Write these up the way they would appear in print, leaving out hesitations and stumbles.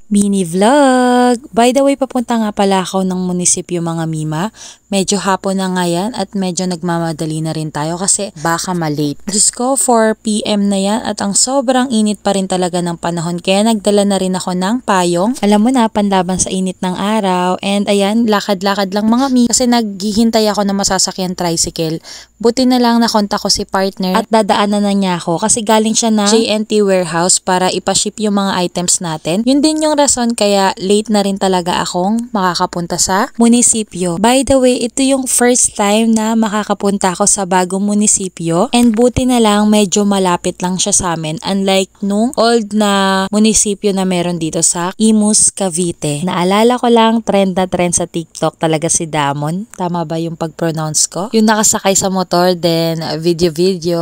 Mini vlog! By the way, papunta nga pala ako ng munisipyo mga Mima. Medyo hapon na nga yan at medyo nagmamadali na rin tayo kasi baka malate. Diyos ko, 4 PM na yan at ang sobrang init pa rin talaga ng panahon. Kaya nagdala na rin ako ng payong. Alam mo na, panlaban sa init ng araw. And ayan, lakad-lakad lang mga Mi kasi naghihintay ako na masasakyan tricycle. Buti na lang nakonta ko si partner at dadaanan na niya ako kasi galing siya na JNT warehouse para ipaship yung mga items natin. Yun din yung rason kaya late na rin talaga akong makakapunta sa munisipyo. By the way, ito yung first time na makakapunta ako sa bagong munisipyo and buti na lang medyo malapit lang siya sa amin unlike nung old na munisipyo na meron dito sa Imus, Cavite. Naalala ko lang, trend na trend sa TikTok talaga si Damon. Tama ba yung pag-pronounce ko? Yung nakasakay sa motor then video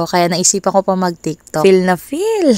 kaya naisipan ko pa mag-TikTok. Feel na feel!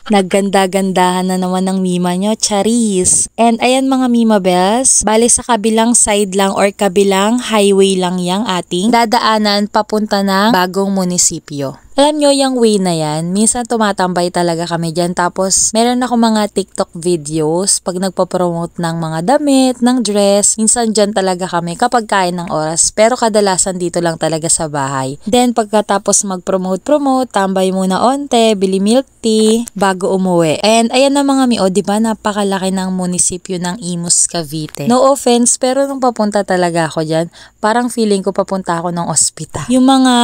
Nagganda-gandahan na naman ng Mima nyo, charis. And ayan mga Mima Bells, bali sa kabilang side lang or kabilang highway lang yang ating dadaanan papunta ng bagong munisipyo. Alam nyo, yung way na yan, minsan tumatambay talaga kami dyan. Tapos, meron ako mga TikTok videos pag nagpo-promote ng mga damit, ng dress. Minsan dyan talaga kami kapag kain ng oras. Pero kadalasan dito lang talaga sa bahay. Then, pagkatapos mag-promote, tambay muna onte, bili milk tea, bago umuwi. And ayan na mga Mi, diba napakalaki ng munisipyo ng Imus, Cavite. No offense, pero nung papunta talaga ako dyan, parang feeling ko papunta ako ng ospital. Yung mga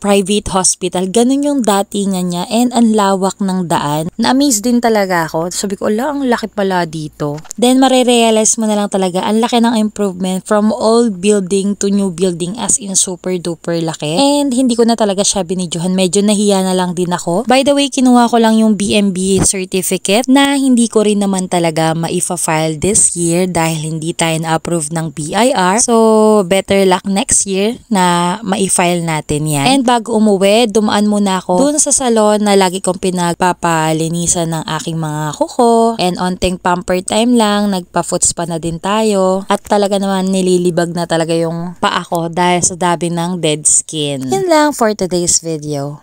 private hospital, ganun yung datingan niya and ang lawak ng daan. Na-amaze din talaga ako. Sabi ko, ang laki pala dito. Then, marirealize mo na lang talaga, ang laki ng improvement from old building to new building as in super duper laki. And hindi ko na talaga siya binidyohan. Medyo nahiya na lang din ako. By the way, kinuha ko lang yung BMB certificate na hindi ko rin naman talaga maifa-file this year dahil hindi tayo na-approve ng BIR. So, better luck next year na ma-file natin yan. And bago umuwi, dumaan muna ako dun sa salon na lagi kong pinagpapalinisan ng aking mga kuko. And onting pamper time lang, nagpa-foot spa na din tayo. At talaga naman nililibag na talaga yung paa ko dahil sa dami ng dead skin. Yun lang for today's video.